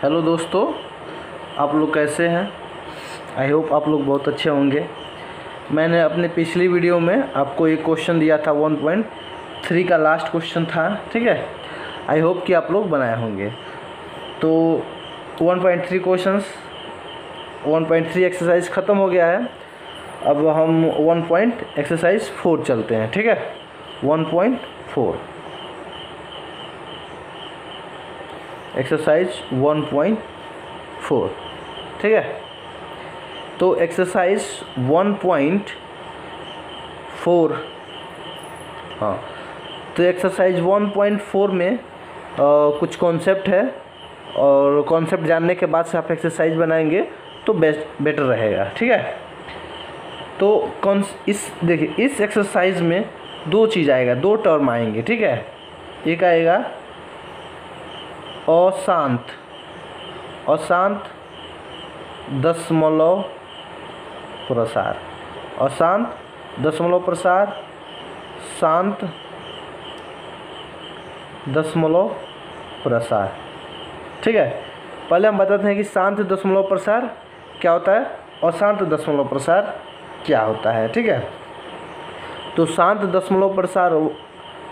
Hello दोस्तों, आप लोग कैसे हैं। आई होप आप लोग बहुत अच्छे होंगे। मैंने अपने पिछली वीडियो में आपको एक क्वेश्चन दिया था 1.3 का लास्ट क्वेश्चन था, ठीक है। आई होप कि आप लोग बनाए होंगे। तो 1.3 क्वेश्चंस 1.3 एक्सरसाइज ख़त्म हो गया है। अब हम एक्सरसाइज 4 चलते हैं, ठीक है। 1.4 एक्सरसाइज 1.4, ठीक है। तो एक्सरसाइज 1.4, हाँ, तो एक्सरसाइज 1.4 में कुछ कॉन्सेप्ट है और कॉन्सेप्ट जानने के बाद से आप एक्सरसाइज बनाएंगे तो बेटर रहेगा, ठीक है। तो देखिए इस एक्सरसाइज में दो चीज़ आएगा, दो टर्म आएंगे, ठीक है। एक आएगा अशांत दशमलव प्रसार, अशांत दशमलव प्रसार, शांत दशमलव प्रसार, ठीक है। पहले हम बताते हैं कि शांत दशमलव प्रसार क्या होता है, अशांत दशमलव प्रसार क्या होता है, ठीक है। तो शांत दशमलव प्रसार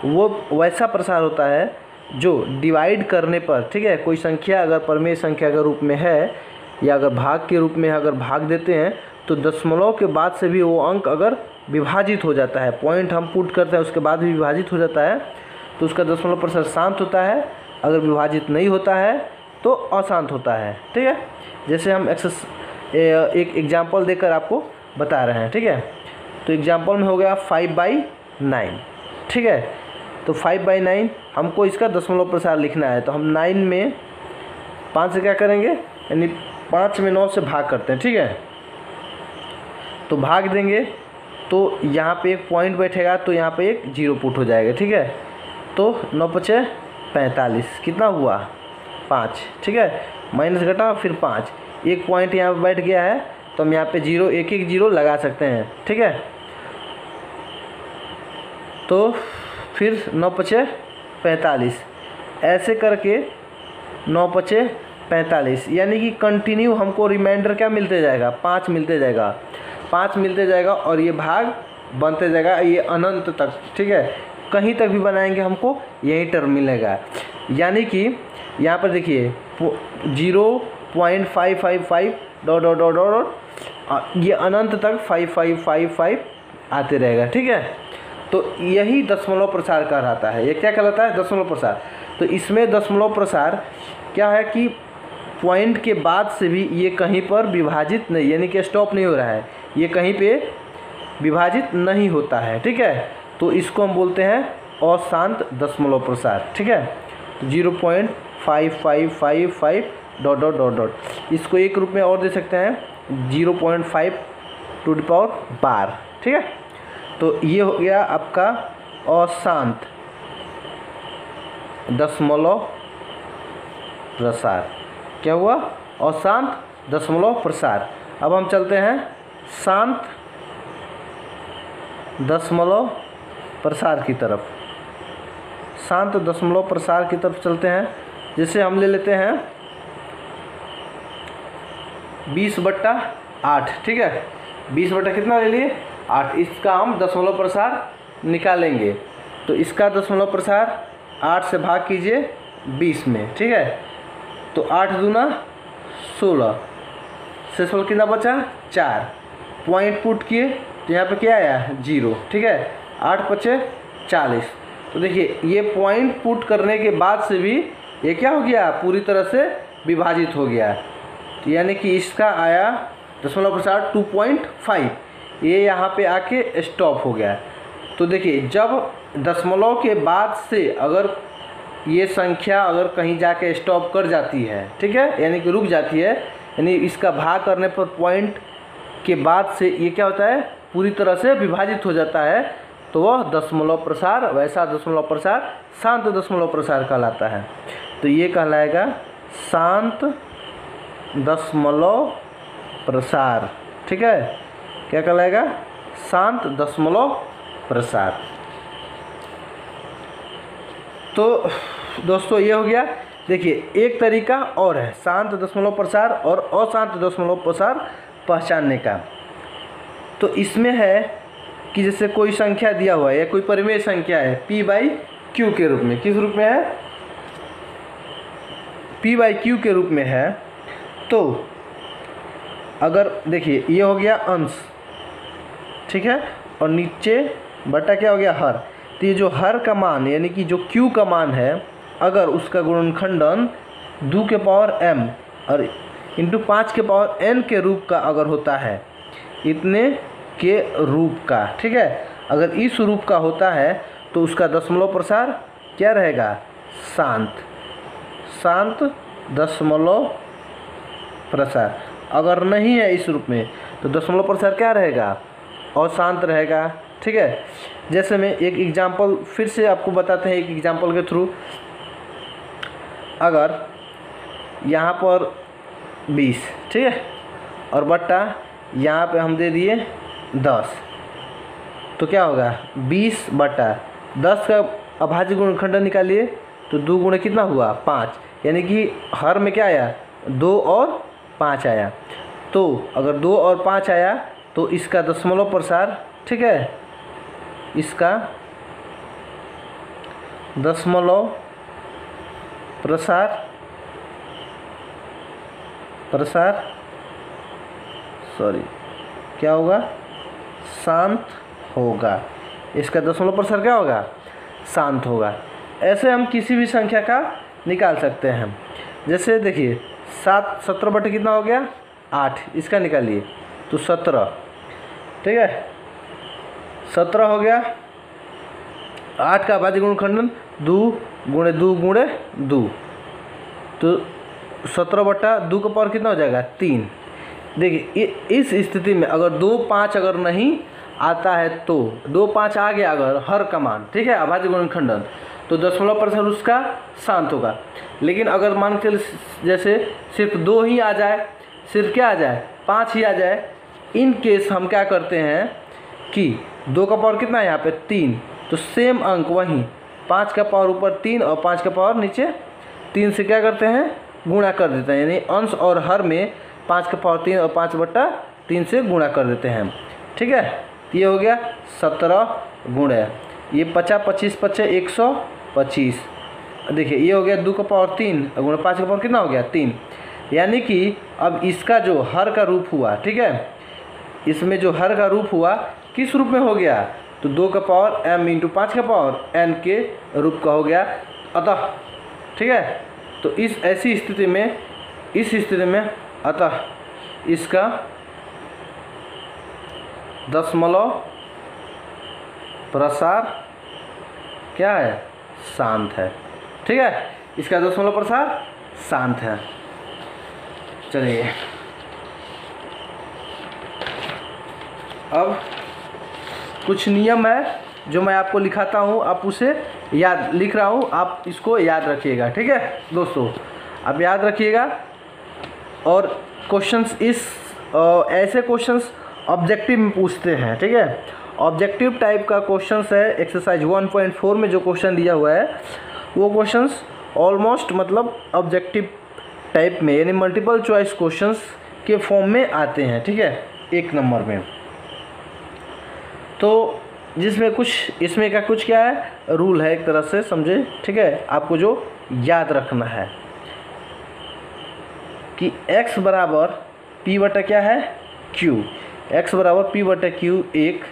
वो वैसा प्रसार होता है जो डिवाइड करने पर, ठीक है, कोई संख्या अगर परमेय संख्या के रूप में है या अगर भाग के रूप में अगर भाग देते हैं तो दशमलव के बाद से भी वो अंक अगर विभाजित हो जाता है, पॉइंट हम पुट करते हैं उसके बाद भी विभाजित हो जाता है तो उसका दशमलव प्रसार शांत होता है। अगर विभाजित नहीं होता है तो अशांत होता है, ठीक है। जैसे हम एक एग्जाम्पल देकर आपको बता रहे हैं, ठीक है। तो एग्जाम्पल में हो गया 5/9, ठीक है। तो 5/9 हमको इसका दशमलव प्रसार लिखना है, तो हम 9 में 5 से क्या करेंगे, यानी 5 में 9 से भाग करते हैं, ठीक है। तो भाग देंगे तो यहाँ पे एक पॉइंट बैठेगा तो यहाँ पे एक जीरो पुट हो जाएगा, ठीक है। तो 9×5 = 45, कितना हुआ 5, ठीक है। माइनस घटा फिर 5, एक पॉइंट यहाँ पे बैठ गया है तो हम यहाँ पे जीरो एक जीरो लगा सकते हैं, ठीक है। तो फिर 9×5 = 45, ऐसे करके 9×5 = 45, यानी कि कंटिन्यू हमको रिमाइंडर क्या मिलते जाएगा, 5 मिलते जाएगा और ये भाग बनते जाएगा ये अनंत तक, ठीक है। कहीं तक भी बनाएंगे हमको यही टर्म मिलेगा। यानी कि यहाँ पर देखिए 0.555 ... ये अनंत तक 5555 आते रहेगा, ठीक है। तो यही दशमलव प्रसार कहलाता है। ये क्या कहलाता है, दशमलव प्रसार। तो इसमें दशमलव प्रसार क्या है कि पॉइंट के बाद से भी ये कहीं पर विभाजित नहीं, यानी कि स्टॉप नहीं हो रहा है, ये कहीं पे विभाजित नहीं होता है, ठीक है। तो इसको हम बोलते हैं अशांत दशमलव प्रसार, ठीक है। 0.5555 ... इसको एक रूप में और दे सकते हैं 0.5 टू द पावर 12, ठीक है। तो ये हो गया आपका अशांत दशमलव प्रसार। क्या हुआ, अशांत दशमलव प्रसार। अब हम चलते हैं शांत दशमलव प्रसार की तरफ। शांत दशमलव प्रसार की तरफ चलते हैं। जैसे हम ले लेते हैं 20/8, ठीक है। 20 कितना ले लिए 8, इसका हम दशमलव प्रसार निकालेंगे। तो इसका दशमलव प्रसार 8 से भाग कीजिए 20 में, ठीक है। तो 8 दूना 16, शेषफल कितना बचा 4, पॉइंट पुट किए तो यहाँ पे क्या आया 0, ठीक है। 8×5 = 40। तो देखिए ये पॉइंट पुट करने के बाद से भी ये क्या हो गया, पूरी तरह से विभाजित हो गया। तो यानी कि इसका आया दशमलव प्रसार 2.5, ये यहाँ पे आके स्टॉप हो गया। तो देखिए जब दशमलव के बाद से अगर ये संख्या अगर कहीं जाके स्टॉप कर जाती है, ठीक है, यानी कि रुक जाती है, यानी इसका भाग करने पर पॉइंट के बाद से ये क्या होता है, पूरी तरह से विभाजित हो जाता है, तो वह दशमलव प्रसार, वैसा दशमलव प्रसार शांत दशमलव प्रसार कहलाता है। तो ये कहलाएगा शांत दशमलव प्रसार, ठीक है। क्या कहलाएगा, शांत दशमलव प्रसार। तो दोस्तों ये हो गया। देखिए एक तरीका और है शांत दशमलव प्रसार और अशांत दशमलव प्रसार पहचानने का। तो इसमें है कि जैसे कोई संख्या दिया हुआ है या कोई परिमेय संख्या है p/q के रूप में, किस रूप में है, p/q के रूप में है। तो अगर देखिए ये हो गया अंश, ठीक है, और नीचे बटा क्या हो गया हर। तो ये जो हर का मान यानी कि जो q का मान है, अगर उसका गुणनखंडन 2 के पावर m और इंटू 5 के पावर n के रूप का अगर होता है, इतने के रूप का, ठीक है, अगर इस रूप का होता है तो उसका दशमलव प्रसार क्या रहेगा, शांत, शांत दशमलव प्रसार। अगर नहीं है इस रूप में तो दशमलव प्रसार क्या रहेगा, अशांत रहेगा, ठीक है। जैसे मैं एक एग्जांपल फिर से आपको बताते हैं, एक एग्जांपल के थ्रू। अगर यहाँ पर 20, ठीक है, और बट्टा यहाँ पे हम दे दिए 10, तो क्या होगा 20/10 का अभाज्य गुणनखंडन निकालिए तो 2 गुणे कितना हुआ 5, यानी कि हर में क्या आया 2 और 5 आया। तो अगर 2 और 5 आया तो इसका दशमलव प्रसार, ठीक है, इसका दशमलव प्रसार क्या होगा, शांत होगा। इसका दशमलव प्रसार क्या होगा, शांत होगा। ऐसे हम किसी भी संख्या का निकाल सकते हैं। जैसे देखिए 17 बटे कितना हो गया 8, इसका निकालिए तो 17, ठीक है, 17 हो गया। 8 का अभाज्य गुणनखंडन 2 गुणे 2 गुणे 2, तो 17/2 का पावर कितना हो जाएगा 3। देखिए इस स्थिति में अगर 2, 5 अगर नहीं आता है तो 2, 5 आ गया अगर हर का मान, ठीक है, अभाज्य गुणनखंडन, तो दशमलव प्रसार उसका शांत होगा। लेकिन अगर मान के जैसे सिर्फ 2 ही आ जाए, सिर्फ क्या आ जाए 5 ही आ जाए, इन केस हम क्या करते हैं कि 2 का पावर कितना है यहाँ पे 3, तो सेम अंक वहीं 5 का पावर ऊपर 3 और 5 का पावर नीचे 3 से क्या करते हैं गुणा कर देते हैं, यानी अंश और हर में 5 का पावर 3 और 5/3 से गुणा कर देते हैं, ठीक है। ये हो गया 17 गुणे ये 50, 25, 25 125। देखिए ये हो गया 2 का पावर 3 गुणे 5 का पावर कितना हो गया 3, यानी कि अब इसका जो हर का रूप हुआ, ठीक है, इसमें जो हर का रूप हुआ किस रूप में हो गया, तो 2 का पावर m इंटू 5 का पावर n के रूप का हो गया। अतः ठीक है, तो इस ऐसी स्थिति में अतः इसका दशमलव प्रसार क्या है, शांत है, ठीक है, इसका दशमलव प्रसार शांत है। चलिए अब कुछ नियम है जो मैं आपको लिखाता हूँ, आप उसे याद लिख रहा हूँ, आप इसको याद रखिएगा, ठीक है दोस्तों, आप याद रखिएगा। और क्वेश्चंस ऐसे क्वेश्चंस ऑब्जेक्टिव में पूछते हैं, ठीक है, ऑब्जेक्टिव टाइप का क्वेश्चंस है। एक्सरसाइज 1.4 में जो क्वेश्चन दिया हुआ है वो क्वेश्चंस ऑलमोस्ट मतलब ऑब्जेक्टिव टाइप में, यानी मल्टीपल चॉइस क्वेश्चंस के फॉर्म में आते हैं, ठीक है, 1 नंबर में। तो जिसमें कुछ इसमें का कुछ क्या है रूल है, एक तरह से समझे, ठीक है, आपको जो याद रखना है कि x बराबर p बटा क्या है q, x बराबर p बटा q एक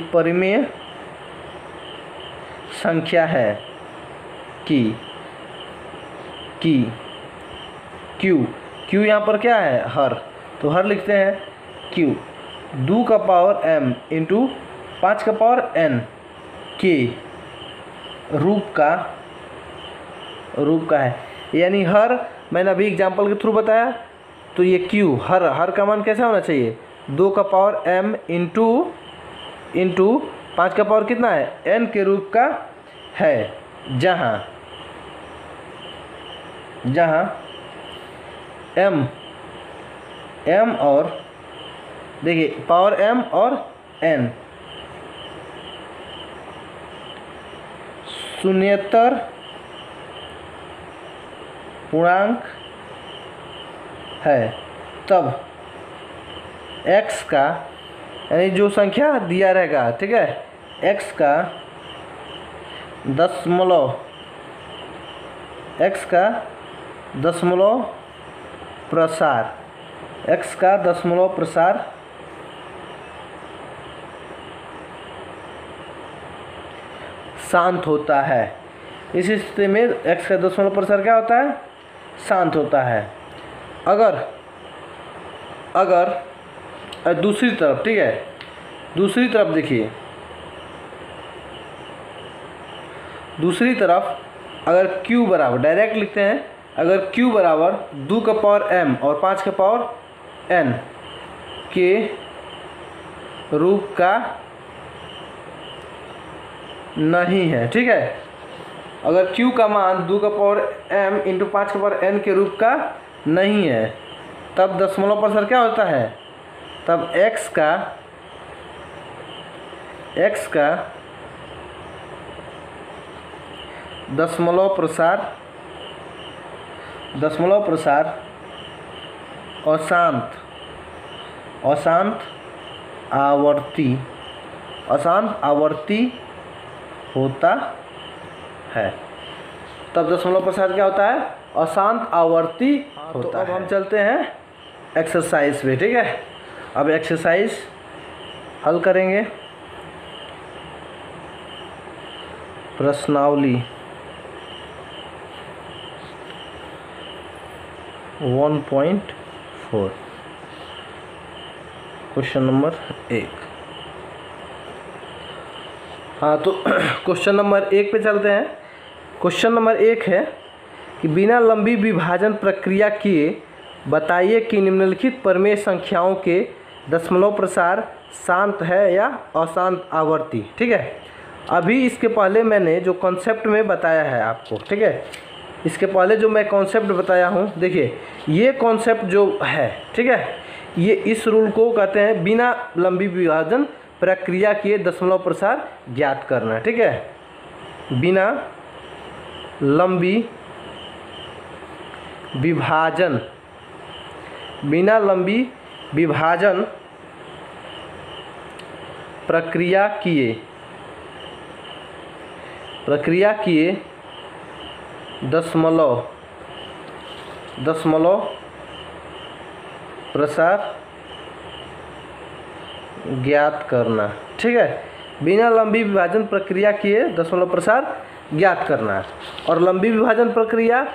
परिमेय संख्या है कि q यहाँ पर क्या है हर, तो हर लिखते हैं q 2 का पावर m इंटू 5 का पावर n के रूप का है, यानी हर मैंने अभी एग्जांपल के थ्रू बताया। तो ये q हर का मान कैसा होना चाहिए 2 का पावर m इंटू 5 का पावर कितना है n के रूप का है, जहाँ m और देखिए पावर m और n शून्येतर पूर्णांक है, तब x का यानी जो संख्या दिया रहेगा, ठीक है, x का दशमलव प्रसार शांत होता है। इस स्थिति में x का दशमलव प्रसार क्या होता है? शांत होता है। अगर दूसरी तरफ, ठीक है, दूसरी तरफ देखिए, दूसरी तरफ अगर q बराबर, डायरेक्ट लिखते हैं, अगर q बराबर 2 का पावर m और 5 का पावर n के रूप का नहीं है, ठीक है, अगर q का मान 2 का पावर m इंटू 5 का पावर n के रूप का नहीं है, तब दशमलव प्रसार क्या होता है? तब x का दशमलव प्रसार अशांत आवर्ती होता है। तब दशमलव प्रसार क्या होता है? अशांत आवर्ती होता है। अब हम चलते हैं एक्सरसाइज पे, ठीक है। अब एक्सरसाइज हल करेंगे। प्रश्नावली 1.4 क्वेश्चन नंबर 1। हाँ, तो क्वेश्चन नंबर 1 पे चलते हैं। क्वेश्चन नंबर 1 है कि बिना लंबी विभाजन प्रक्रिया किए बताइए कि निम्नलिखित प्रमेय संख्याओं के दशमलव प्रसार शांत है या अशांत आवर्ती, ठीक है। अभी इसके पहले मैंने जो कॉन्सेप्ट में बताया है आपको, ठीक है, इसके पहले जो मैं कॉन्सेप्ट बताया हूँ, देखिए ये कॉन्सेप्ट जो है, ठीक है, ये इस रूल को कहते हैं बिना लंबी विभाजन प्रक्रिया के दशमलव प्रसार ज्ञात करना, ठीक है। बिना लंबी विभाजन प्रक्रिया किए दशमलव प्रसार ज्ञात करना, ठीक है। बिना लंबी विभाजन प्रक्रिया किए दशमलव प्रसार ज्ञात करना। और लंबी विभाजन प्रक्रिया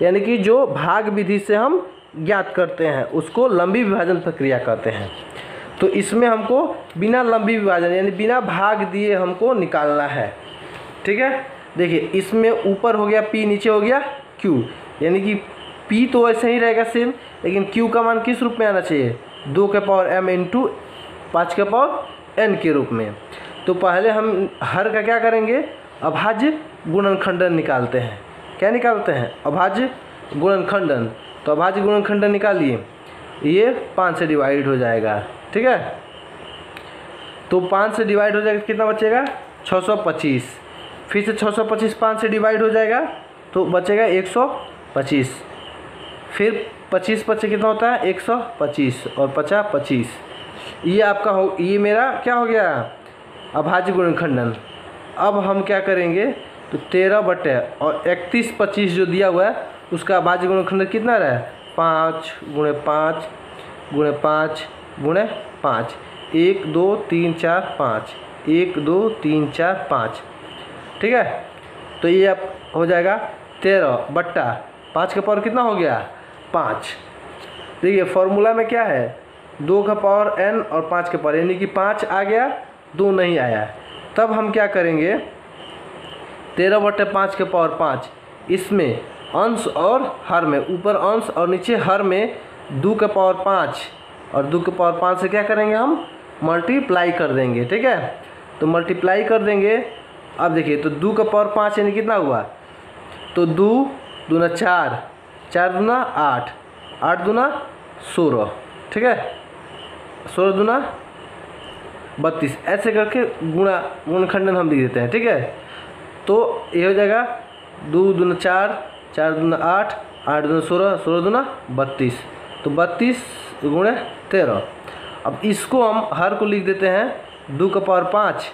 यानी कि जो भाग विधि से हम ज्ञात करते हैं उसको लंबी विभाजन प्रक्रिया कहते हैं। तो इसमें हमको बिना लंबी विभाजन यानी बिना भाग दिए हमको निकालना है, ठीक है। देखिए इसमें ऊपर हो गया p, नीचे हो गया q, यानी कि p तो ऐसे ही रहेगा सेम, लेकिन q का मान किस रूप में आना चाहिए? 2 के पावर m इंटू 5 के पावर n के रूप में। तो पहले हम हर का क्या करेंगे? अभाज्य गुणनखंडन निकालते हैं। क्या निकालते हैं? अभाज्य गुणनखंडन। तो अभाज्य गुणनखंडन निकालिए, ये 5 से डिवाइड हो जाएगा, ठीक है। तो 5 से डिवाइड हो जाएगा, कितना बचेगा? 625। फिर से 625 5 से डिवाइड हो जाएगा तो बचेगा 125। फिर 25 बचे कितना होता है? 125 और 50 25। ये आपका हो, ये मेरा क्या हो गया? अभाज्य गुणनखंडन। अब हम क्या करेंगे? तो 13 बटे और 31 25 जो दिया हुआ है उसका अभाज्य गुणनखंडन कितना रहा? 5 गुणे 5 गुणे 5 गुणे 5, 1 2 3 4 5, 1 2 3 4 5, ठीक है। तो ये अब हो जाएगा 13 बट्टा 5 का पावर कितना हो गया? 5। देखिए फॉर्मूला में क्या है? 2 का पावर n और 5 के पावर, यानी कि 5 आ गया, 2 नहीं आया। तब हम क्या करेंगे? 13 बटे 5 के पावर 5, इसमें अंश और हर में, ऊपर अंश और नीचे हर में 2 का पावर 5 और 2 के पावर 5 से क्या करेंगे? हम मल्टीप्लाई कर देंगे, ठीक है। तो मल्टीप्लाई कर देंगे। अब देखिए तो 2 का पावर 5 यानी कितना हुआ? तो 2 दूना 4, 4 दूना 8, 8 दूना 16, ठीक है, 16 दूना 32। ऐसे करके गुणनखंडन हम लिख देते हैं, ठीक है। तो ये हो जाएगा 2 दूना 4, 4 दूना 8, 8 दूना 16, 16 दूना 32, तो 32 गुणे 13। अब इसको हम हर को लिख देते हैं 2 का पावर 5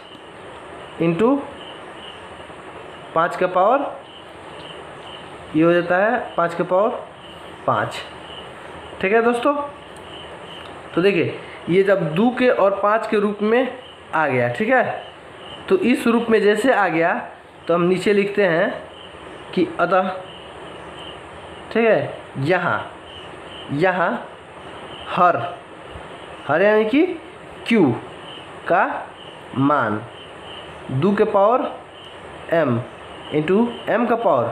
इंटू 5 का पावर, ये हो जाता है 5 का पावर 5। ठीक है दोस्तों, तो देखिए ये जब 2 के और 5 के रूप में आ गया, ठीक है, तो इस रूप में जैसे आ गया तो हम नीचे लिखते हैं कि अतः, ठीक है, यहाँ हर यानी कि Q का मान 2 के पावर m इंटू m का पावर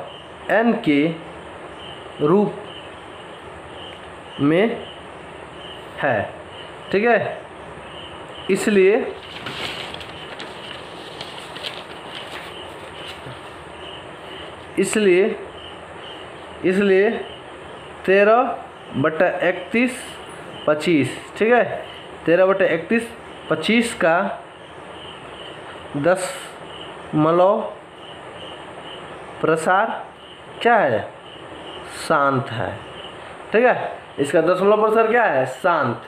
n के रूप में है। ठीक है, इसलिए इसलिए 13/31 25, ठीक है, 13/31 25 का 10 प्रसार क्या है, शांत है। ठीक है, इसका 10 प्रसार क्या है, शांत।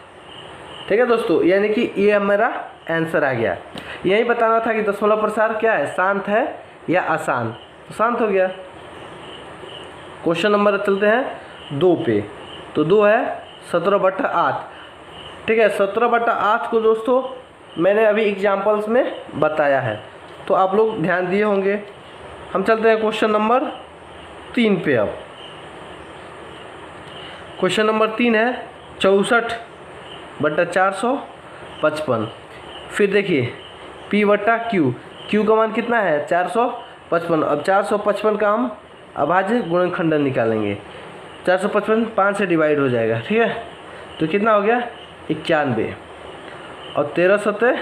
ठीक है दोस्तों, यानी कि ये मेरा आंसर आ गया। यही बताना था कि 10 प्रसार क्या है, शांत है या आसान, तो शांत हो गया। क्वेश्चन नंबर चलते हैं 2 पे, तो 2 है 17/8। ठीक है, 17/8 को दोस्तों मैंने अभी एग्जाम्पल्स में बताया है, तो आप लोग ध्यान दिए होंगे। हम चलते हैं क्वेश्चन नंबर 3 पे। अब क्वेश्चन नंबर 3 है 64/455। फिर देखिए P/Q, Q का मान कितना है 455। अब 455 का हम अभाज्य गुणनखंडन निकालेंगे। 455 5 से डिवाइड हो जाएगा, ठीक है, तो कितना हो गया 91, और 13 सत्ते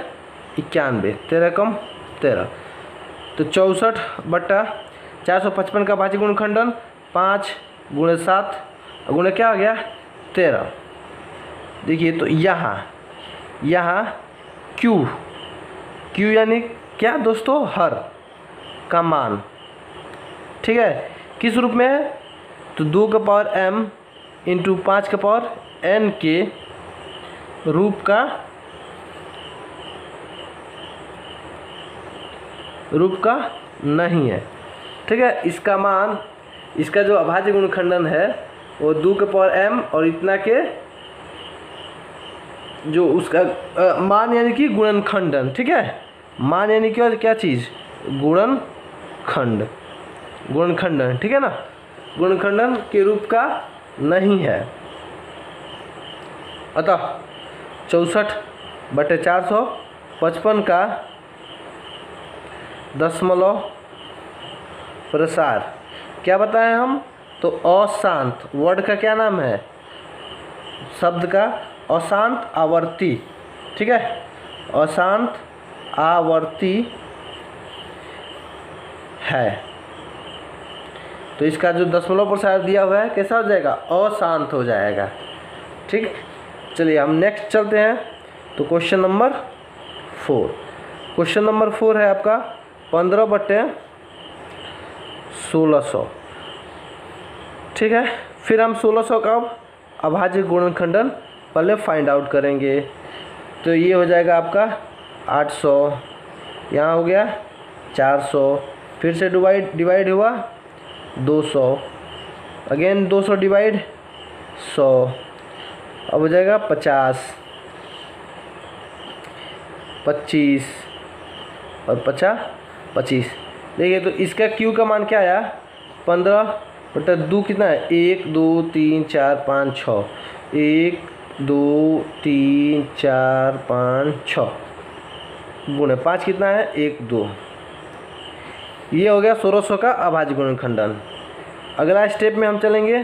91, 13 कम 13, तो 64/455 का अभाज्य गुणनखंडन 5 गुणे 7 गुणे क्या हो गया 13। देखिए तो यहाँ Q यानी क्या दोस्तों, हर का मान, ठीक है, किस रूप में है, तो 2 का पावर m इंटू 5 का पावर n के रूप का नहीं है। ठीक है, इसका मान, इसका जो अभाज्य गुणनखंडन है वो 2 के पावर m और इतना के जो उसका मान यानी कि गुणनखंडन। ठीक है, मान यानी कि क्या चीज़, गुणनखंडन, ठीक है ना, गुणनखंडन के रूप का नहीं है। अतः 64/455 का 10 प्रसार क्या बताएं हम, तो अशांत, वर्ड का क्या नाम है, शब्द का अशांत आवर्ती। ठीक है, अशांत आवर्ती है, तो इसका जो 10 प्रसार दिया हुआ है कैसा हो जाएगा, अशांत हो जाएगा। ठीक, चलिए हम नेक्स्ट चलते हैं। तो क्वेश्चन नंबर 4, क्वेश्चन नंबर 4 है आपका 15/1600। ठीक है, फिर हम 1600 का अभाज्य गुणनखंडन पहले फाइंड आउट करेंगे। तो ये हो जाएगा आपका 800, यहाँ हो गया 400, फिर से डिवाइड हुआ 200, अगेन 200 डिवाइड 100, अब हो जाएगा 50, 25 और 25। देखिए तो इसका Q का मान क्या आया, 15/2 कितना है, 1 2 3 4 5 6, 1 2 3 4 5 6 गुणे 5 कितना है 1 2। ये हो गया 1600 का अभाज्य गुणनखंडन। अगला स्टेप में हम चलेंगे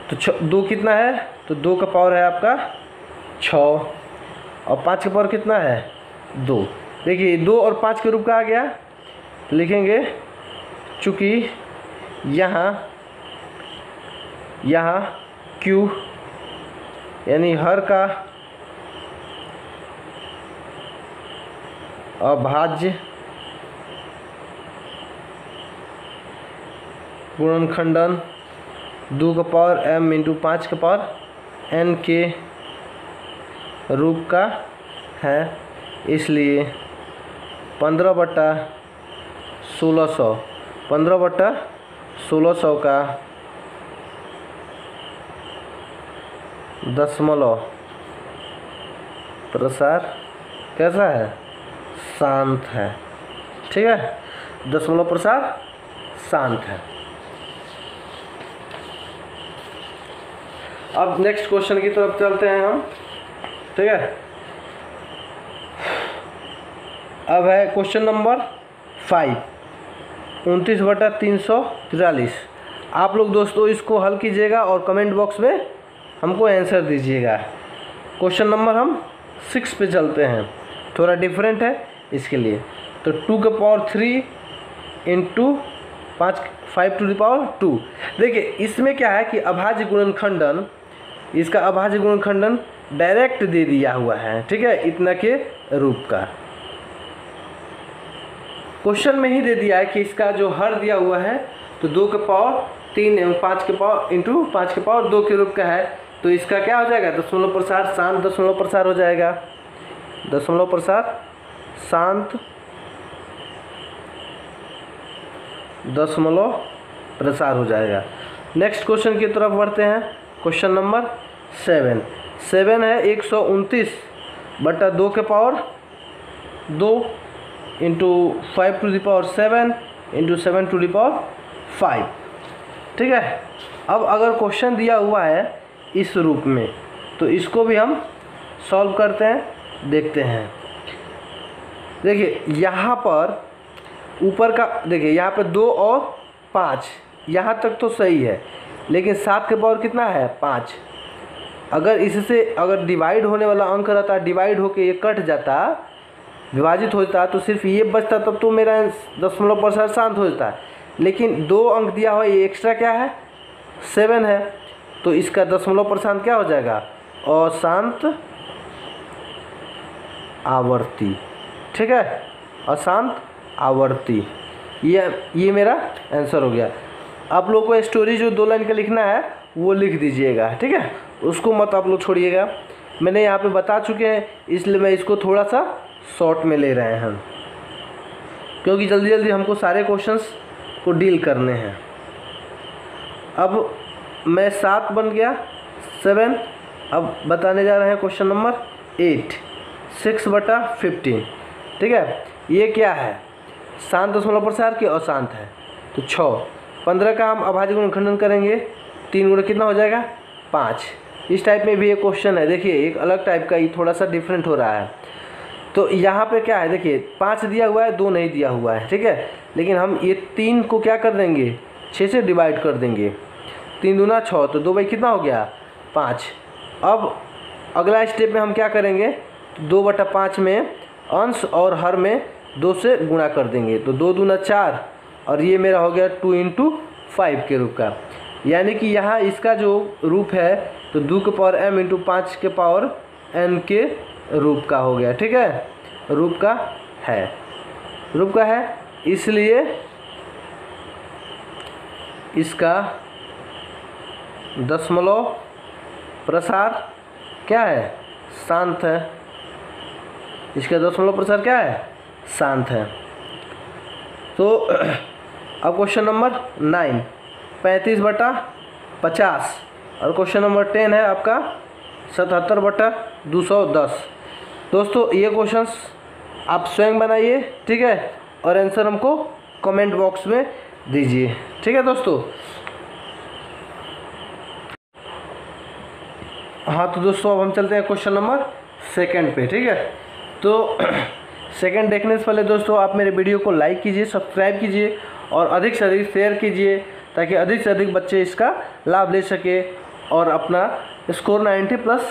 तो 2 कितना है, तो 2 का पावर है आपका 6 और 5 का पावर कितना है 2। देखिए 2 और 5 के रूप का आ गया, तो लिखेंगे चूँकि यहाँ Q यानी हर का अभाज्य गुणनखंडन 2 का पावर m इंटू 5 का पावर n के रूप का है, इसलिए 15/1600 का दशमलव प्रसार कैसा है? शांत है। ठीक है, दशमलव प्रसार शांत है। अब नेक्स्ट क्वेश्चन की तरफ चलते हैं हम। ठीक है, अब है क्वेश्चन नंबर 5, 29/343। आप लोग दोस्तों इसको हल कीजिएगा और कमेंट बॉक्स में हमको आंसर दीजिएगा। क्वेश्चन नंबर हम 6 पे चलते हैं, थोड़ा डिफरेंट है इसके लिए। तो 2 का पावर 3 इंटू 5/2। देखिए इसमें क्या है कि अभाज्य गुणनखंडन, इसका अभाज्य गुणनखंडन डायरेक्ट दे दिया हुआ है। ठीक है, इतना के रूप का क्वेश्चन में ही दे दिया है कि इसका जो हर दिया हुआ है तो 2 का पावर 3 एवं 5 के पावर इंटू 5 के पावर 2 के रूप का है। तो इसका क्या हो जाएगा? दशमलव प्रसार शांत दशमलव प्रसार हो जाएगा। दशमलव प्रसार शांत दशमलव प्रसार हो जाएगा। नेक्स्ट क्वेश्चन की तरफ बढ़ते हैं। क्वेश्चन नंबर 7 है 129/2 के पावर 2 इंटू 5⁻7 इंटू 7⁵। ठीक है, अब अगर क्वेश्चन दिया हुआ है इस रूप में तो इसको भी हम सॉल्व करते हैं, देखते हैं। देखिए यहाँ पर ऊपर का देखिए, यहाँ पे 2 और 5 यहाँ तक तो सही है, लेकिन 7 के पावर कितना है? 5। अगर इससे अगर डिवाइड होने वाला अंक रहता, डिवाइड होके ये कट जाता, विभाजित होता, तो सिर्फ ये बचता, तब तो मेरा दशमलव प्रसार शांत हो जाता। लेकिन 2 अंक दिया हुआ, ये एक्स्ट्रा क्या है? 7 है, तो इसका दशमलव प्रसार क्या हो जाएगा? अशांत आवर्ती। ठीक है, अशांत आवर्ती। ये मेरा आंसर हो गया। आप लोग को स्टोरी जो 2 लाइन का लिखना है वो लिख दीजिएगा। ठीक है, उसको मत आप लोग छोड़िएगा। मैंने यहाँ पे बता चुके हैं, इसलिए मैं इसको थोड़ा सा शॉर्ट में ले रहे हैं, क्योंकि जल्दी जल्दी हमको सारे क्वेश्चंस को डील करने हैं। अब मैं 7 बन गया 7। अब बताने जा रहे हैं क्वेश्चन नंबर 8, 6/15। ठीक है, ये क्या है? शांत दशमलव प्रसार की अशांत है, तो 6। 15 का हम अभाज्य गुणनखंडन करेंगे, 3 गुणा कितना हो जाएगा? 5। इस टाइप में भी एक क्वेश्चन है। देखिए एक अलग टाइप का, ये थोड़ा सा डिफरेंट हो रहा है। तो यहाँ पे क्या है? देखिए 5 दिया हुआ है, 2 नहीं दिया हुआ है। ठीक है, लेकिन हम ये 3 को क्या कर देंगे? 6 से डिवाइड कर देंगे। 3 दूना 6, तो 2 कितना हो गया? 5। अब अगला स्टेप में हम क्या करेंगे? 2/5 में अंश और हर में 2 से गुणा कर देंगे, तो 2 दूना 4, और ये मेरा हो गया 2 इंटू 5 के रूप का। यानी कि यहाँ इसका जो रूप है तो 2 के पावर m इंटू 5 के पावर n के रूप का हो गया। ठीक है, रूप का है, इसलिए इसका दशमलव प्रसार क्या है? शांत है। इसका दशमलव प्रसार क्या है? शांत है। तो अब क्वेश्चन नंबर 9, 35/50, और क्वेश्चन नंबर 10 है आपका 77/210। दोस्तों ये क्वेश्चंस आप स्वयं बनाइए। ठीक है, और आंसर हमको कमेंट बॉक्स में दीजिए। ठीक है दोस्तों। हाँ तो दोस्तों अब हम चलते हैं क्वेश्चन नंबर 2 पे। ठीक है, तो सेकंड देखने से पहले दोस्तों आप मेरे वीडियो को लाइक कीजिए, सब्सक्राइब कीजिए और अधिक से अधिक शेयर कीजिए, ताकि अधिक से अधिक बच्चे इसका लाभ ले सके और अपना स्कोर 90+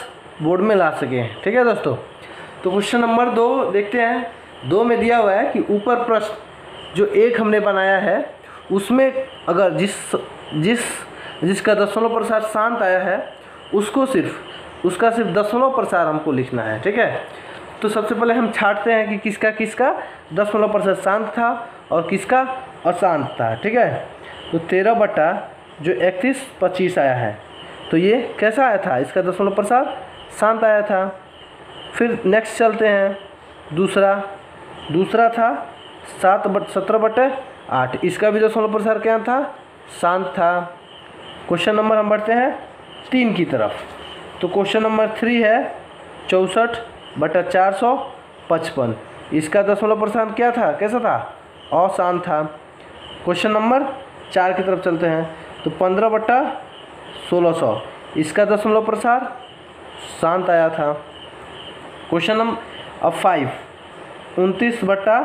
बोर्ड में ला सकें। ठीक है दोस्तों। तो क्वेश्चन नंबर 2 देखते हैं। 2 में दिया हुआ है कि ऊपर प्रश्न जो 1 हमने बनाया है उसमें अगर जिसका दशमलव प्रसार शांत आया है उसका सिर्फ दशमलव प्रसार हमको लिखना है। ठीक है, तो सबसे पहले हम छांटते हैं कि किसका दशमलव प्रसार शांत था और किसका अशांत था। ठीक है, तो 13 बटा जो 31 25 आया है, तो ये कैसा आया था, इसका दशमलव प्रसार शांत आया था। फिर नेक्स्ट चलते हैं, दूसरा था 17 बटे 8, इसका भी दशमलव प्रसार क्या था, शांत था। क्वेश्चन नंबर हम बढ़ते हैं 3 की तरफ। तो क्वेश्चन नंबर 3 है 64 बटा 455, इसका दशमलव प्रसार क्या था, कैसा था, अशांत था। क्वेश्चन नंबर 4 की तरफ चलते हैं। तो 15 बटा 1600, इसका दशमलव प्रसार शांत आया था। क्वेश्चन नंबर अब 5 29 बटा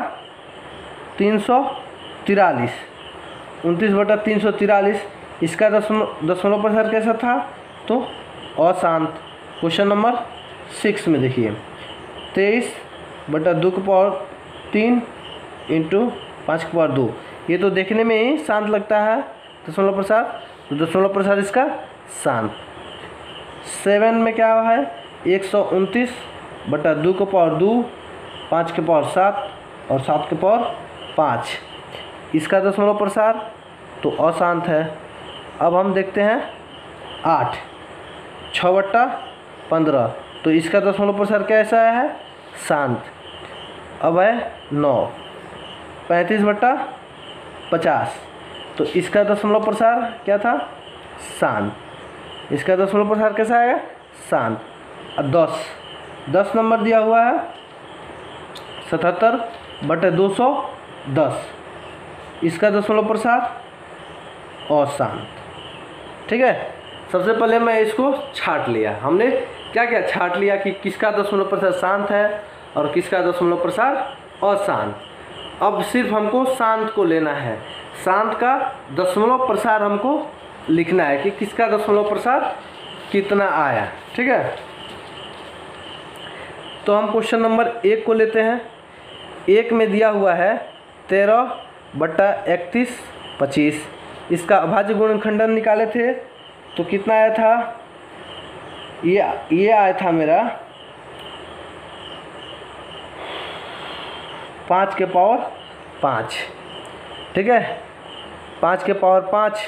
343, 29 बटा 343, इसका दशमलव प्रसार कैसा था, तो अशांत। क्वेश्चन नंबर 6 में देखिए 23 बटा 2 की पावर 3 इंटू 5 की पावर 2, ये तो देखने में ही शांत लगता है दशमलव प्रसार, तो दशमलव प्रसार इसका शांत। 7 में क्या है 129 बटा 2 की पावर 2, 5 की पावर 7 और 7 की पावर 5, इसका दशमलव प्रसार तो अशांत है। अब हम देखते हैं 8 6 बटा 15, तो इसका दशमलव प्रसार कैसा है, शांत। अब है 9 35 बटा 50, तो इसका दशमलव प्रसार क्या था, शांत। इसका दशमलव प्रसार कैसा आएगा, शांत। अब 10 नंबर दिया हुआ है 77 बटे 210, इसका दशमलव प्रसार अशांत। ठीक है, सबसे पहले मैं इसको छांट लिया, हमने क्या क्या छांट लिया कि किसका दशमलव प्रसार शांत है और किसका दशमलव प्रसार अशांत। अब सिर्फ हमको शांत को लेना है, शांत का दशमलव प्रसार हमको लिखना है कि किसका दशमलव प्रसार कितना आया। ठीक है, तो हम क्वेश्चन नंबर 1 को लेते हैं। 1 में दिया हुआ है 13 बटा 31 25, इसका अभाज्य गुणनखंडन निकाले थे, तो कितना आया था, ये आया था मेरा 5 के पावर 5। ठीक है, 5 के पावर 5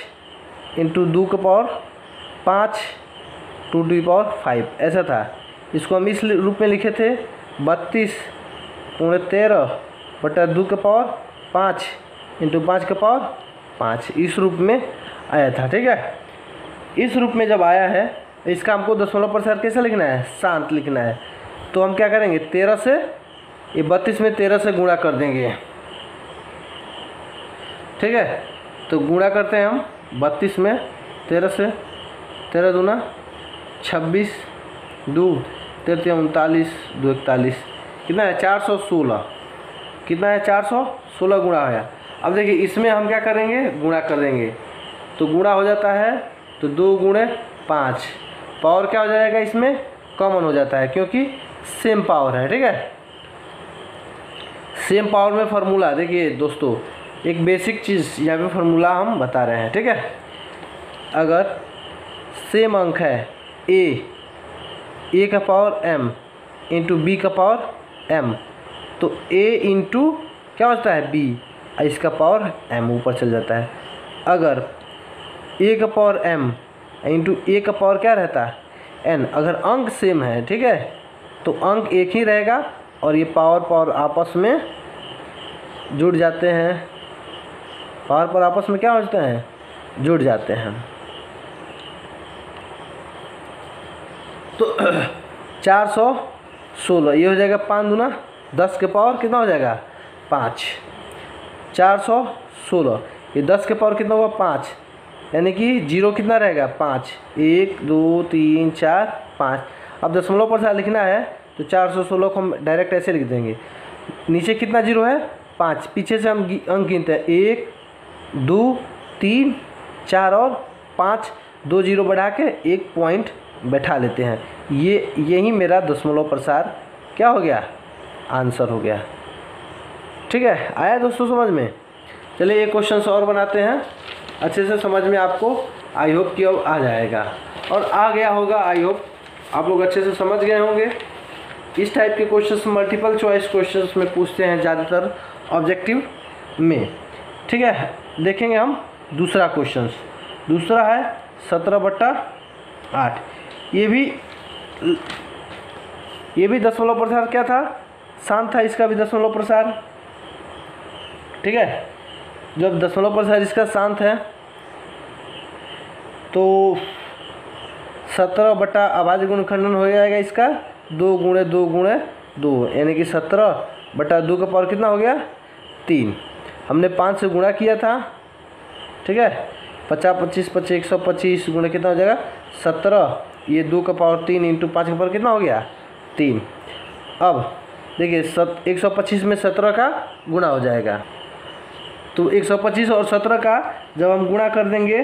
इंटू 2 के पावर 5 2 टू पावर 5, ऐसा था। इसको हम इस रूप में लिखे थे 32 पूरे 13 बटा 2 के पावर 5 इंटू 5 के पावर 5, इस रूप में आया था। ठीक है, इस रूप में जब आया है, इसका हमको दशमलव प्रसार कैसा लिखना है, शांत लिखना है। तो हम क्या करेंगे, 13 से ये 32 में 13 से गुणा कर देंगे। ठीक है, तो गुणा करते हैं हम 32 में 13 से, 13 दूना 26, 2 13 39, 2 41, कितना है 416, कितना है 416 गुणा है। अब देखिए इसमें हम क्या करेंगे, गुणा कर देंगे, तो गुणा हो जाता है, तो 2 गुणे 5, पावर क्या हो जाएगा, इसमें कॉमन हो जाता है क्योंकि सेम पावर है। ठीक है, सेम पावर में फार्मूला देखिए दोस्तों, एक बेसिक चीज़ यहाँ पे फार्मूला हम बता रहे हैं। ठीक है, अगर सेम अंक है ए का पावर m इंटू बी का पावर m, तो a इंटू क्या होता है b, इसका पावर m ऊपर चल जाता है। अगर a का पावर m इंटू a का पावर क्या रहता है n, अगर अंक सेम है, ठीक है, तो अंक एक ही रहेगा और ये पावर आपस में जुड़ जाते हैं, पावर आपस में क्या होते हैं, जुड़ जाते हैं। तो 416 ये हो जाएगा 5 दूना 10 के पावर कितना हो जाएगा 5, 416 ये 10 के पावर कितना हुआ 5, यानी कि जीरो कितना रहेगा 5, 1 2 3 4 5। अब दशमलव प्रसार लिखना है तो 416 को हम डायरेक्ट ऐसे लिख देंगे, नीचे कितना जीरो है 5, पीछे से हम अंक गिनते हैं 1 2 3 4 और 5, 2 जीरो बढ़ा के 1 पॉइंट बैठा लेते हैं। यही मेरा दशमलव प्रसार क्या हो गया, आंसर हो गया। ठीक है, आया दोस्तों समझ में। चलिए एक क्वेश्चन और बनाते हैं, अच्छे से समझ में आपको आई होप कि अब आ जाएगा और आ गया होगा, आई होप आप लोग अच्छे से समझ गए होंगे। इस टाइप के क्वेश्चंस मल्टीपल चॉइस क्वेश्चंस में पूछते हैं ज़्यादातर ऑब्जेक्टिव में। ठीक है, देखेंगे हम दूसरा क्वेश्चन, दूसरा है 17/8। ये भी दशमलव प्रसार क्या था, शांत था, इसका भी दशमलव प्रसार। ठीक है, जब दशमलव प्रसार इसका शांत है तो 17 अभाज्य गुणनखंडन हो जाएगा इसका 2 × 2 × 2, यानी कि 17/2 का पावर कितना हो गया 3। हमने 5 से गुणा किया था। ठीक है, 50 25 25 125 गुणा कितना हो जाएगा 17, ये 2 का पावर 3 × 5 का पावर कितना हो गया 3। अब देखिए 125 में 17 का गुणा हो जाएगा, तो 125 और 17 का जब हम गुणा कर देंगे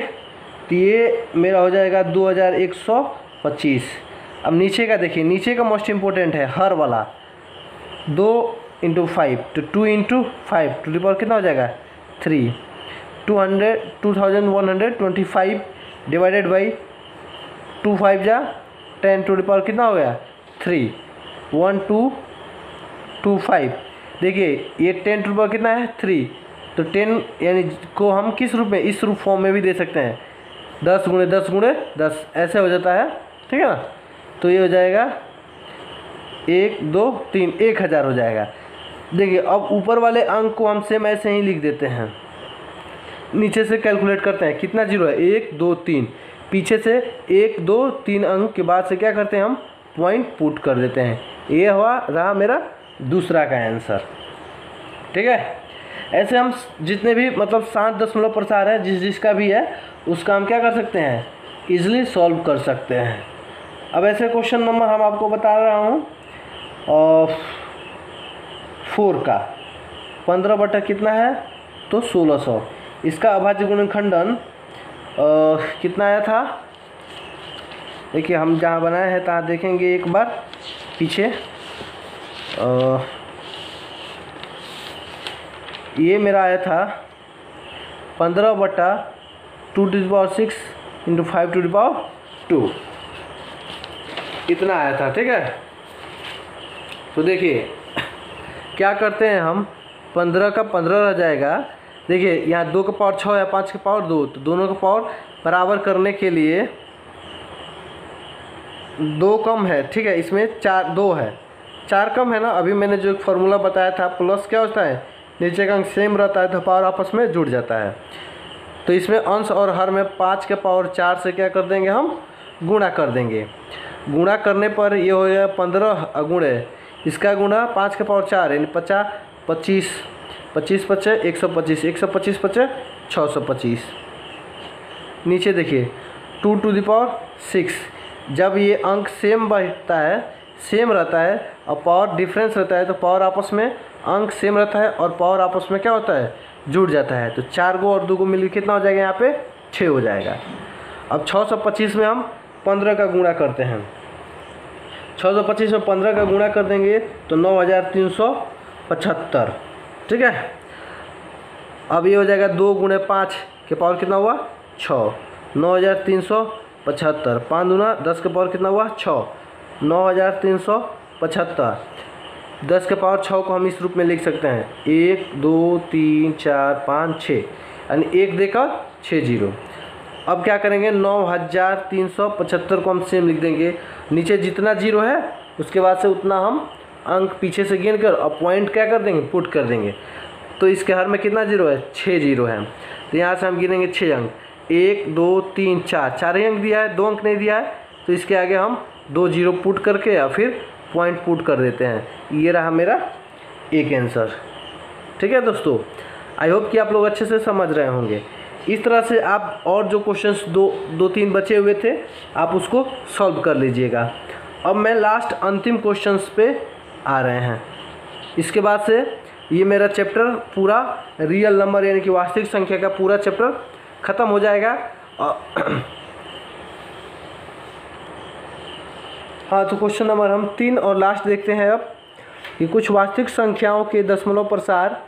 तो ये मेरा हो जाएगा 2125। अब नीचे का देखिए, नीचे का मोस्ट इम्पोर्टेंट है हर वाला, 2 × 5 तो 2 × 5 टू द पावर कितना हो जाएगा 3। 2125 डिवाइडेड बाई 2 5 जा 10 टू द पावर कितना हो गया 3। 1225 देखिए ये 10 टू द पावर कितना है 3, तो 10 यानी को हम किस रूप में, इस रूप फॉर्म में भी दे सकते हैं, 10 × 10 × 10 ऐसे हो जाता है। ठीक है ना, तो ये हो जाएगा 1 2 3 1000 हो जाएगा। देखिए अब ऊपर वाले अंक को हम सेम ऐसे ही लिख देते हैं, नीचे से कैलकुलेट करते हैं कितना जीरो है 1 2 3, पीछे से 1 2 3 अंक के बाद से क्या करते हैं हम पॉइंट पुट कर देते हैं। ये हुआ रहा मेरा दूसरा का आंसर। ठीक है, ऐसे हम जितने भी मतलब 7 दशमलव प्रसार है जिसका भी है उसका हम क्या कर सकते हैं इजीली सॉल्व कर सकते हैं। अब ऐसे क्वेश्चन नंबर हम आपको बता रहा हूँ 4 का 15 कितना है तो 1600, इसका अभाज्य गुणनखंडन कितना आया था, देखिए हम जहाँ बनाए हैं तहाँ देखेंगे एक बार पीछे। ये मेरा आया था 15/2⁶ × 5⁻², इतना आया था। ठीक है, तो देखिए क्या करते हैं हम, 15 का 15 रह जाएगा। देखिए यहाँ 2 का पावर 6 है, 5 का पावर 2, तो दोनों का पावर बराबर करने के लिए 2 कम है। ठीक है, इसमें 2 है, 4 कम है ना। अभी मैंने जो एक फार्मूला बताया था प्लस क्या होता है, नीचे का अंक सेम रहता है तो पावर आपस में जुड़ जाता है। तो इसमें अंश और हर में 5 के पावर 4 से क्या कर देंगे हम गुणा कर देंगे। गुणा करने पर ये हो गया 15 गुणे इसका गुणा 5 के पावर 4 यानी 50 25 25 25 125 125 25 625। नीचे देखिए 2⁶, जब ये अंक सेम बढ़ता है सेम रहता है और पावर डिफरेंस रहता है तो पावर आपस में अंक सेम रहता है और पावर आपस में क्या होता है जुड़ जाता है। तो 4 गो और 2 गो मिलकर कितना हो जाएगा यहाँ पे 6 हो जाएगा। अब 625 में हम 15 का गुणा करते हैं, 625 में 15 का गुणा कर देंगे तो 9375। ठीक है, अब ये हो जाएगा 2 × 5 के पावर कितना हुआ 6, 9375, 5 दूना 10 के पावर कितना हुआ 6, 9375। 10 के पावर 6 को हम इस रूप में लिख सकते हैं 1 2 3 4 5 6, यानी 1 देकर 6 जीरो। अब क्या करेंगे 9375 को हम सेम लिख देंगे, नीचे जितना जीरो है उसके बाद से उतना हम अंक पीछे से गिन कर और पॉइंट क्या कर देंगे पुट कर देंगे। तो इसके हर में कितना जीरो है 6 जीरो है, तो यहाँ से हम गिनेंगे 6 अंक 1 2 3 4, 4 ही अंक दिया है 2 अंक नहीं दिया है, तो इसके आगे हम 2 जीरो पुट करके या फिर पॉइंट पुट कर देते हैं। ये रहा मेरा एक आंसर। ठीक है दोस्तों, आई होप कि आप लोग अच्छे से समझ रहे होंगे। इस तरह से आप और जो क्वेश्चंस दो तीन बचे हुए थे आप उसको सॉल्व कर लीजिएगा। अब मैं लास्ट अंतिम क्वेश्चंस पे आ रहे हैं, इसके बाद से ये मेरा चैप्टर पूरा रियल नंबर यानी कि वास्तविक संख्या का पूरा चैप्टर ख़त्म हो जाएगा। हाँ, तो क्वेश्चन नंबर हम 3 और लास्ट देखते हैं अब कि कुछ वास्तविक संख्याओं के दशमलव प्रसार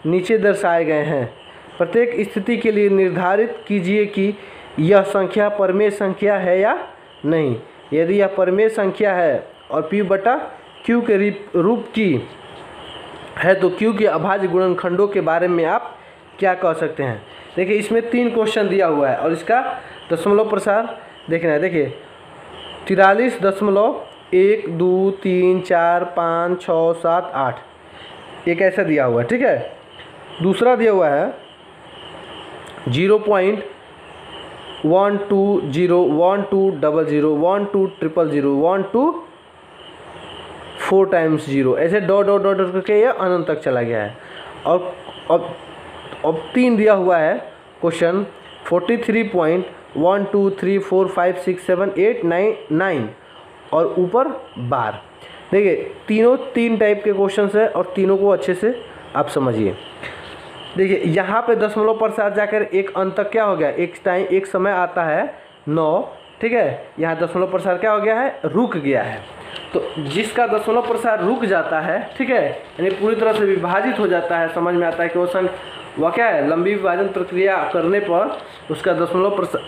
नीचे दर्शाए गए हैं। प्रत्येक स्थिति के लिए निर्धारित कीजिए कि यह संख्या परमेय संख्या है या नहीं। यदि यह परमेय संख्या है और P/Q के रूप की है तो Q के अभाज्य गुणनखंडों के बारे में आप क्या कह सकते हैं। देखिए इसमें 3 क्वेश्चन दिया हुआ है और इसका दशमलव प्रसार देखना है। देखिए 43.1 2 3 4 5 6 7 8 एक ऐसा दिया हुआ है, ठीक है। दूसरा दिया हुआ है 0.12 1 2 0 1 2 0 0 1 2 0 0 1 2 4 टाइम्स 0 ऐसे डॉट डॉट डॉट करके ये अनंत तक चला गया है। और अब 3 दिया हुआ है क्वेश्चन 43.1 2 3 4 5 6 7 8 9 9 और ऊपर बार। देखिए तीनों 3 टाइप के क्वेश्चन है और तीनों को अच्छे से आप समझिए। देखिए यहाँ पे दशमलव प्रसार जाकर एक अंत तक क्या हो गया, एक समय आता है 9, ठीक है। यहाँ दशमलव प्रसार क्या हो गया है, रुक गया है। तो जिसका दशमलव प्रसार रुक जाता है, ठीक है, यानी पूरी तरह से विभाजित हो जाता है, समझ में आता है कि वह क्या है, लंबी विभाजन प्रक्रिया करने पर उसका दशमलव प्रसार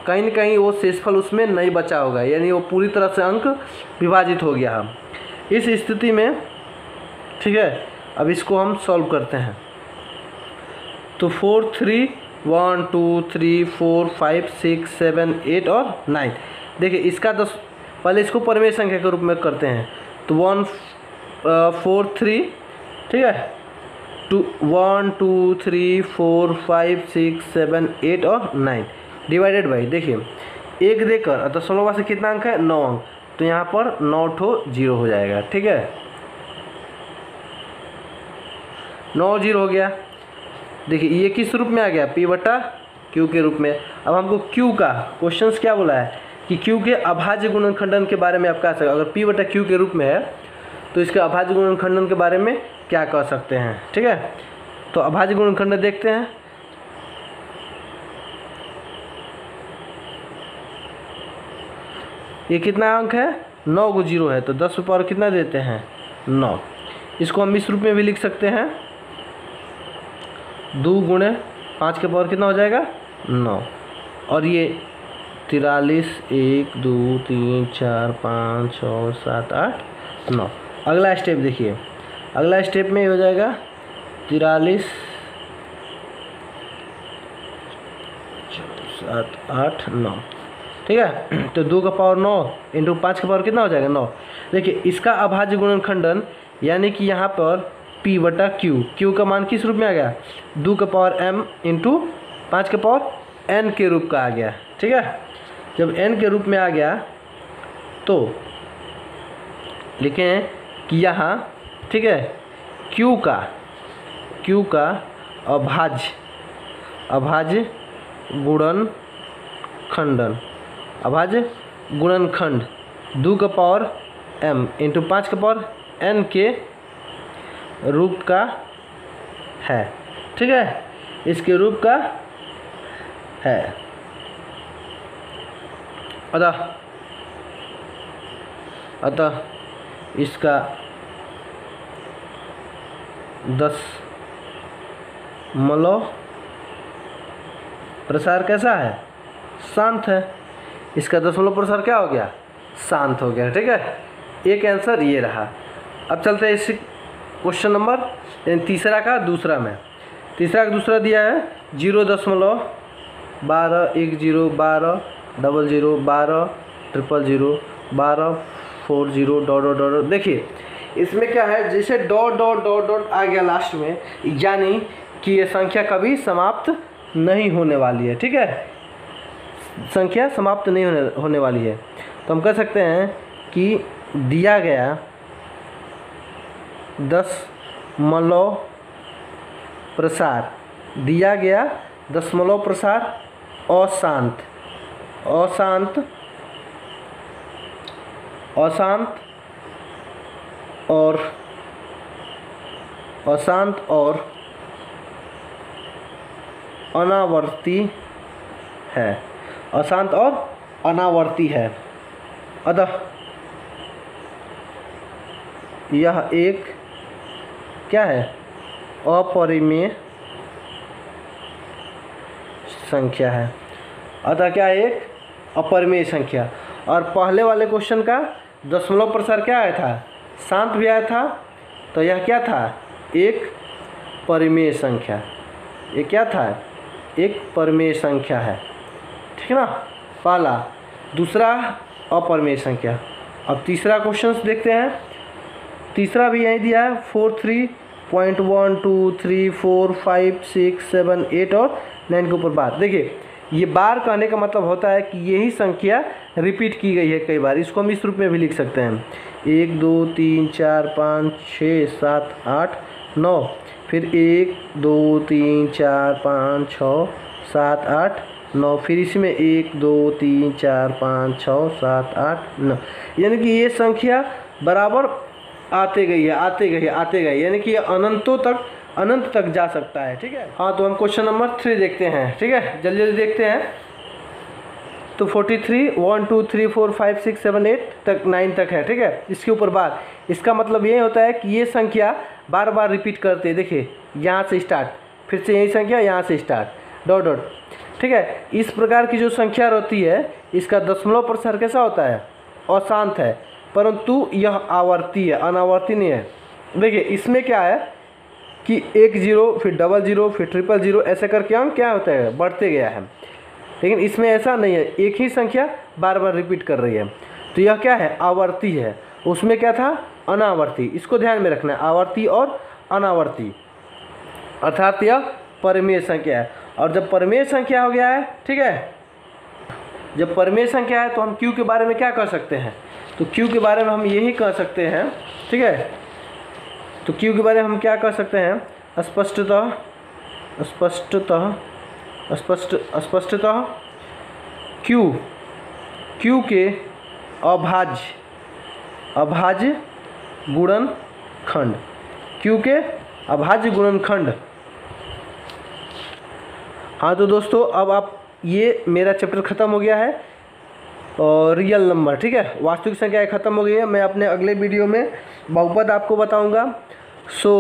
कहीं न कहीं वो शेषफल उसमें नहीं बचा होगा, यानी वो पूरी तरह से अंक विभाजित हो गया है। इस स्थिति में, ठीक है, अब इसको हम सॉल्व करते हैं। तो 4 3 1 2 3 4 5 6 7 8 और 9। देखिए इसका पहले इसको परिमेय संख्या के रूप में करते हैं। तो 1 4 3, ठीक है, 1 2 3 4 5 6 7 8 और 9 डिवाइडेड बाई, देखिए 1 देकर दशमलव से कितना अंक है, 9 अंक, तो यहाँ पर 9 ठो 0 हो जाएगा, ठीक है, 9 0 हो गया। देखिए ये किस रूप में आ गया, P बटा Q के रूप में। अब हमको Q का क्वेश्चन क्या बोला है कि Q के अभाज्य गुणनखंडन के बारे में आप कह सकते हैं। अगर P बटा Q के रूप में है तो इसके अभाज्य गुणनखंडन के बारे में क्या कह सकते हैं, ठीक है। तो अभाज्य गुणनखंडन देखते हैं। ये कितना अंक है, 9 को 0 है, तो 10 के पावर कितना देते हैं, 9। इसको हम इस रूप में भी लिख सकते हैं, 2 गुणे 5 के पावर कितना हो जाएगा, 9। और ये 43 1 2 3 4 5 6 7 8 9। अगला स्टेप देखिए, अगला स्टेप में हो जाएगा 43 7 8 9, ठीक है। तो 2 का पावर 9 इंटू 5 का पावर कितना हो जाएगा, 9। देखिए इसका अभाज्य गुणनखंडन यानी कि यहाँ पर P बटा Q का मान किस रूप में आ गया, 2 का पावर m इंटू 5 का पावर n के रूप का आ गया, ठीक है। जब n के रूप में आ गया तो लिखें कि यहाँ, ठीक है, Q का अभाज्य गुणनखंड 2 का पावर m इंटू 5 का पावर n के रूप का है, ठीक है, इसके रूप का है। अतः इसका दशमलव प्रसार कैसा है, शांत है। इसका दशमलव प्रसार क्या हो गया, शांत हो गया, ठीक है। एक आंसर ये रहा। अब चलते हैं इस क्वेश्चन नंबर तीसरा का दूसरा में। तीसरा का दूसरा दिया है 0.12 1 0 12 0 0 12 0 0 12 4 0 डॉट डॉट डॉट। देखिए इसमें क्या है, जैसे डॉट डॉट डॉट डॉट आ गया लास्ट में, यानी कि ये संख्या कभी समाप्त नहीं होने वाली है, ठीक है, संख्या समाप्त नहीं होने वाली है। तो हम कह सकते हैं कि दिया गया दशमलव प्रसार अशांत और अनावर्ती है, अशांत और अनावर्ती है। अतः यह एक क्या है, अपरिमेय संख्या है। अतः क्या है, एक अपरिमेय संख्या। और पहले वाले क्वेश्चन का दशमलव प्रसार क्या आया था, शांत भी आया था, तो यह क्या था, एक परिमेय संख्या। ये क्या था, एक परिमेय संख्या है, ठीक है ना, पहला। दूसरा अपरिमेय संख्या। अब तीसरा क्वेश्चन देखते हैं। तीसरा भी यही दिया है 43.1 2 3 4 5 6 7 8 और 9 के ऊपर बार। देखिए ये बार कहने का मतलब होता है कि यही संख्या रिपीट की गई है कई बार। इसको हम इस रूप में भी लिख सकते हैं 1 2 3 4 5 6 7 8 9, फिर 1 2 3 4 5 6 7 8 9, फिर इसमें 1 2 3 4 5 6 7 8 9, यानी कि ये संख्या बराबर आते गई है, आते गई है, आते गई, यानी कि ये अनंत तक जा सकता है, ठीक है। हाँ, तो हम क्वेश्चन नंबर 3 देखते हैं, ठीक है, जल्दी जल्दी देखते हैं। तो 43 1 2 3 4 5 6 7 8 तक 9 तक है, ठीक है। इसके ऊपर बार, इसका मतलब ये होता है कि ये संख्या बार बार रिपीट करते हैं। देखिए यहाँ से स्टार्ट, फिर से यही संख्या यहाँ से स्टार्ट, डॉट डॉट, ठीक है। इस प्रकार की जो संख्या रहती है इसका दशमलव प्रसार कैसा होता है, अशांत है, परंतु यह आवर्ती है, अनावर्ती नहीं है। देखिए इसमें क्या है कि 1 0 फिर 00 फिर 000 ऐसे करके हम क्या होता है बढ़ते गया है, लेकिन इसमें ऐसा नहीं है, एक ही संख्या बार बार रिपीट कर रही है। तो यह क्या है, आवर्ती है। उसमें क्या था, अनावर्ती। इसको ध्यान में रखना है, आवर्ती और अनावर्ती, अर्थात यह परिमेय संख्या है। और जब परिमेय संख्या हो गया है, ठीक है, जब परिमेय संख्या है तो हम Q के बारे में क्या कह सकते हैं, तो Q के बारे में हम यही कह सकते हैं, ठीक है। तो Q के बारे में हम क्या कह सकते हैं, स्पष्टतः Q के अभाज्य गुणनखंड, Q के अभाज्य गुणनखंड। हाँ तो दोस्तों अब आप, ये मेरा चैप्टर ख़त्म हो गया है और रियल नंबर, ठीक है, वास्तविक संख्या ख़त्म हो गई है। मैं अपने अगले वीडियो में बहुपद आपको बताऊंगा। सो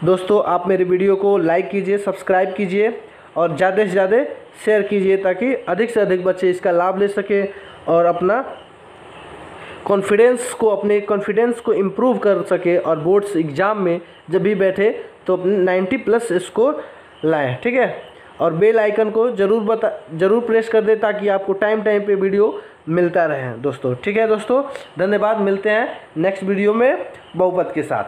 दोस्तों आप मेरे वीडियो को लाइक कीजिए, सब्सक्राइब कीजिए और ज़्यादा से ज़्यादा शेयर कीजिए ताकि अधिक से अधिक बच्चे इसका लाभ ले सकें और अपने कॉन्फिडेंस को इम्प्रूव कर सके और बोर्ड्स एग्ज़ाम में जब भी बैठे तो अपने 90+ स्कोर लाएँ, ठीक है। और बेल आइकन को ज़रूर प्रेस कर दे ताकि आपको टाइम पे वीडियो मिलता रहे दोस्तों, ठीक है दोस्तों। धन्यवाद, मिलते हैं नेक्स्ट वीडियो में बहुपद के साथ।